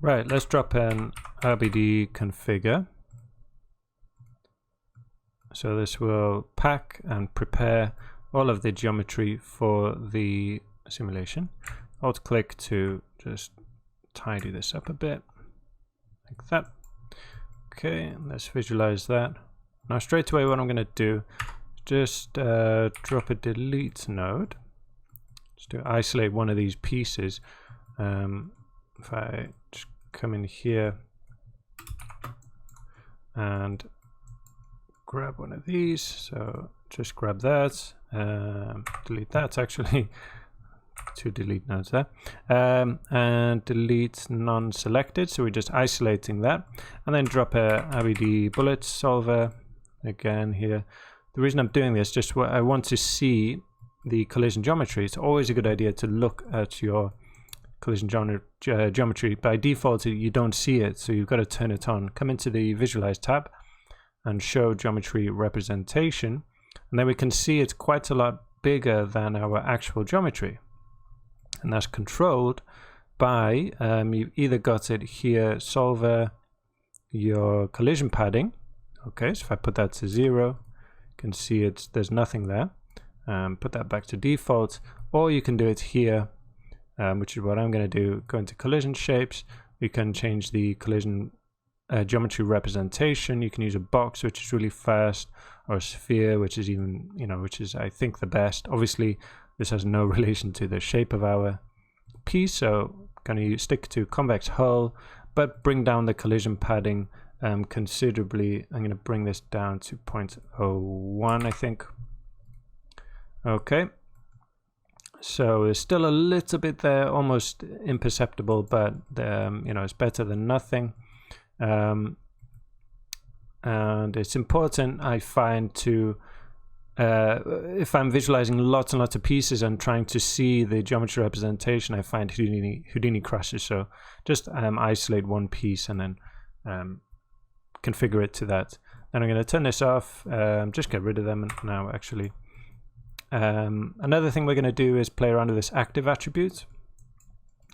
Right, let's drop an RBD configure. So this will pack and prepare all of the geometry for the simulation. Alt click to just tidy this up a bit, like that. Okay, let's visualize that. Now straight away what I'm going to do is just drop a delete node, just to isolate one of these pieces. If I just come in here and grab one of these, so just grab that, delete that actually, two delete nodes there, and delete non-selected, so we're just isolating that, and then drop a RBD bullet solver again here. The reason I'm doing this, just I want to see the collision geometry. It's always a good idea to look at your collision geometry. By default you don't see it, so you've got to turn it on. Come into the visualize tab and show geometry representation, and then we can see it's quite a lot bigger than our actual geometry, and that's controlled by you've either got it here, solver, your collision padding. Okay, so if I put that to 0, you can see there's nothing there. Put that back to default, or you can do it here, which is what I'm going to do. Go into collision shapes. We can change the collision geometry representation. You can use a box, which is really fast, or a sphere, which is even, which is I think the best. Obviously this has no relation to the shape of our piece, so I'm going to stick to convex hull, but bring down the collision padding considerably. I'm going to bring this down to 0.01, I think. Okay, so there's still a little bit there, almost imperceptible, but it's better than nothing. And it's important, I find, to if I'm visualizing lots and lots of pieces and trying to see the geometry representation, I find Houdini crashes. So just isolate one piece and then configure it to that. Then I'm going to turn this off, just get rid of them now actually. Another thing we're going to do is play around with this active attribute.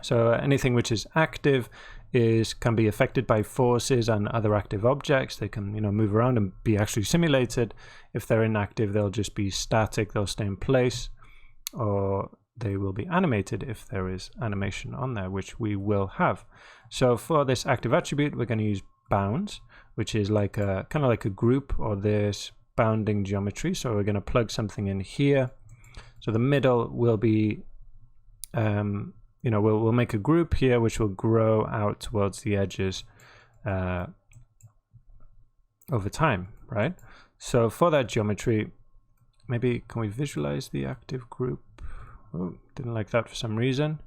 So anything which is active can be affected by forces and other active objects. They can move around and be actually simulated. If they're inactive, they'll just be static, they'll stay in place, or they will be animated if there is animation on there, which we will have. So for this active attribute, we're going to use bounds, which is like a kind of like a group, or this bounding geometry. So we're going to plug something in here. So the middle will be we'll make a group here which will grow out towards the edges over time, right? So for that geometry, maybe can we visualize the active group? Oh, didn't like that for some reason.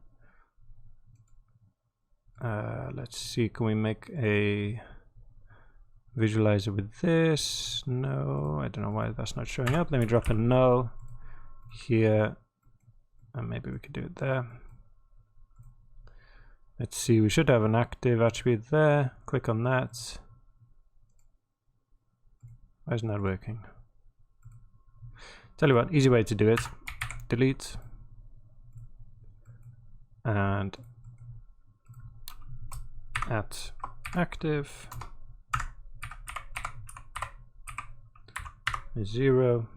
Let's see, can we make a visualizer with this? No, I don't know why that's not showing up. Let me drop a null here, and maybe we could do it there. Let's see, we should have an active attribute there. Click on that. Why isn't that working? Tell you what, easy way to do it. Delete. And at active 0.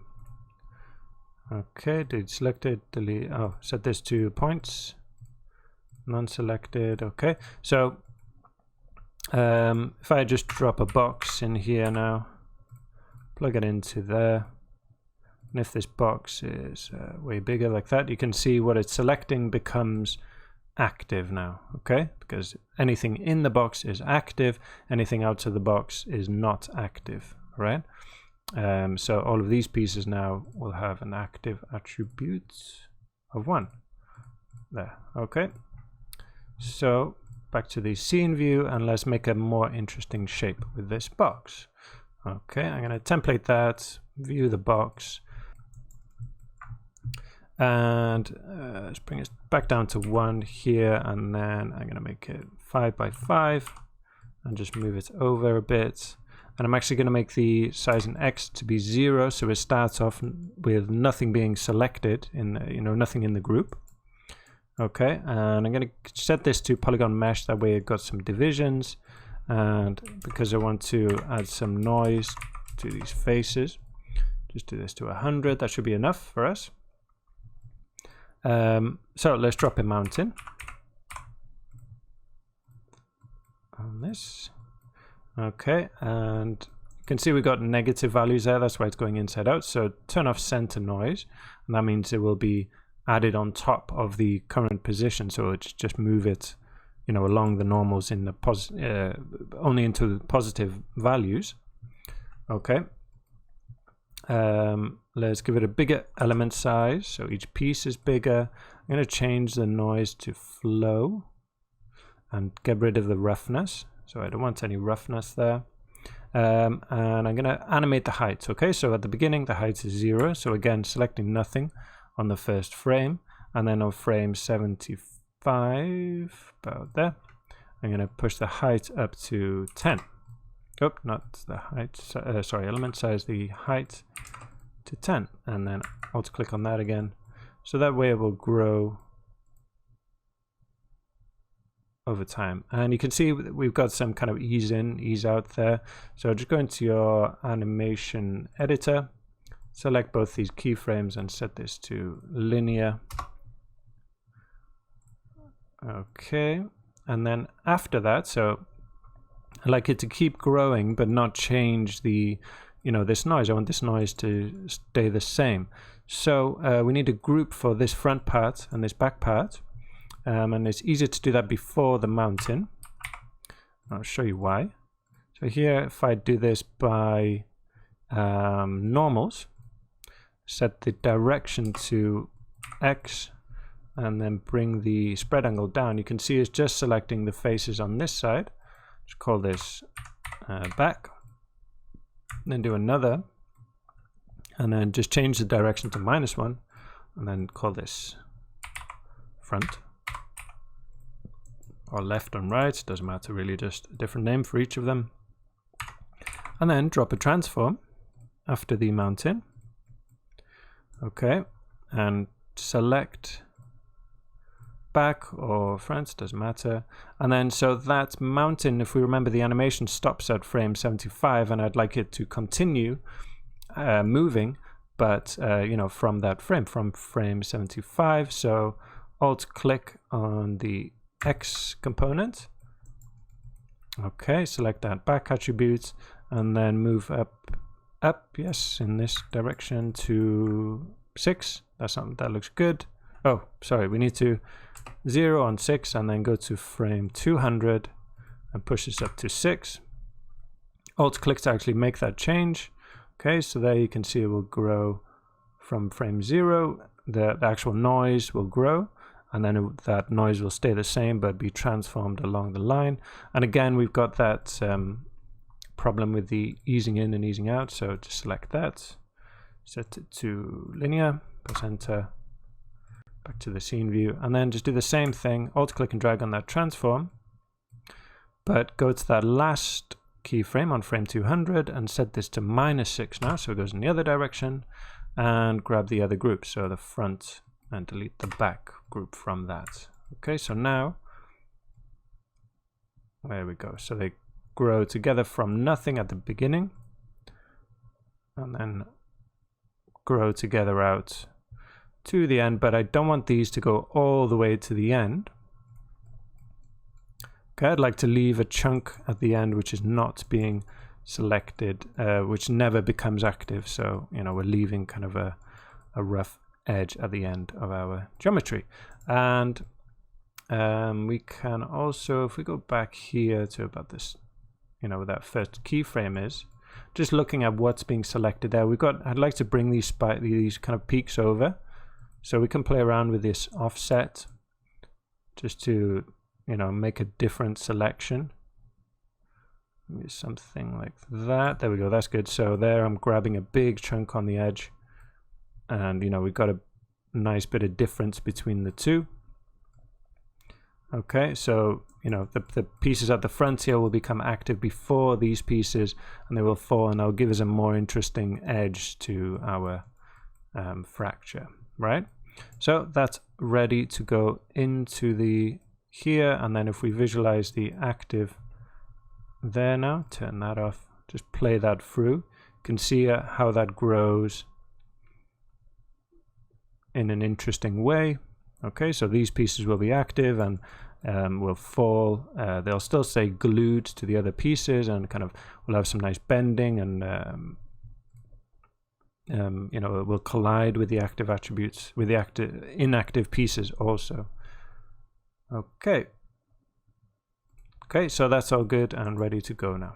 Okay, delete selected, delete, set this to points. Non-selected. Okay, so if I just drop a box in here now, plug it into there, and if this box is way bigger like that, you can see what it's selecting becomes active now. Okay, because anything in the box is active, anything out of the box is not active. Right? So all of these pieces now will have an active attribute of 1 there. Okay, so back to the scene view, and let's make a more interesting shape with this box. Okay, I'm going to template that, view the box, and let's bring it back down to 1 here, and then I'm going to make it 5 by 5 and just move it over a bit. And I'm actually going to make the size in X to be 0, so it starts off with nothing being selected, nothing in the group. Okay, and I'm going to set this to polygon mesh, that way it got some divisions, and because I want to add some noise to these faces, just do this to 100, that should be enough for us. So let's drop a mountain on this. Okay, and you can see we got negative values there, that's why it's going inside out. So turn off center noise, and that means it will be added on top of the current position, so it's just move it, you know, along the normals in the only into positive values. Okay, let's give it a bigger element size, so each piece is bigger. I'm going to change the noise to flow and get rid of the roughness, so I don't want any roughness there. And I'm going to animate the height. Okay, so at the beginning the height is 0, so again selecting nothing on the first frame, and then on frame 75, about there, I'm going to push the height up to 10. Oh, not the height, sorry, element size, the height to 10, and then Alt click on that again, so that way it will grow over time. And you can see we've got some kind of ease in, ease out there. So just go into your animation editor, select both these keyframes and set this to linear. Okay, and then after that, so I like it to keep growing but not change the, you know, this noise. I want this noise to stay the same. So we need a group for this front part and this back part, and it's easier to do that before the mountain. I'll show you why. So here, if I do this by normals, set the direction to X, and then bring the spread angle down, you can see it's just selecting the faces on this side. Just call this back, then do another, and then just change the direction to -1, and then call this front, or left and right, doesn't matter really, just a different name for each of them. And then drop a transform after the mountain. Okay, and select back or front, doesn't matter. And then so that mountain, if we remember, the animation stops at frame 75, and I'd like it to continue moving, but you know, from that frame, from frame 75. So Alt click on the X component. Okay, select that back attribute, and then move up, yes, in this direction to 6. That looks good. Oh, sorry, we need to 0 on 6, and then go to frame 200 and push this up to 6. Alt click to actually make that change. Okay, so there you can see it will grow from frame 0. The actual noise will grow, and then that noise will stay the same but be transformed along the line. And again, we've got that problem with the easing in and easing out, so just select that, set it to linear, press enter, back to the scene view, and then just do the same thing, Alt click and drag on that transform, but go to that last keyframe on frame 200 and set this to -6 now, so it goes in the other direction, and grab the other group, so the front, and delete the back group from that. Okay, so now, there we go, so they grow together from nothing at the beginning, and then grow together out to the end, but I don't want these to go all the way to the end. Okay, I'd like to leave a chunk at the end which is not being selected, which never becomes active, so you know, we're leaving kind of a rough edge at the end of our geometry. And we can also, if we go back here to about this, you know, where that first keyframe is, just looking at what's being selected there, we've got, I'd like to bring these kind of peaks over, so we can play around with this offset just to, you know, make a different selection. Maybe something like that. There we go, that's good. So there I'm grabbing a big chunk on the edge, and you know, we've got a nice bit of difference between the two. Okay, so you know, the pieces at the front here will become active before these pieces, and they will fall, and they'll give us a more interesting edge to our fracture, right? So that's ready to go into the here, and then if we visualize the active there now, turn that off, just play that through, you can see how that grows in an interesting way. Okay, so these pieces will be active and will fall. They'll still stay glued to the other pieces, and kind of will have some nice bending, and you know, it will collide with the active attributes, with the inactive pieces also. Okay. Okay, so that's all good and ready to go now.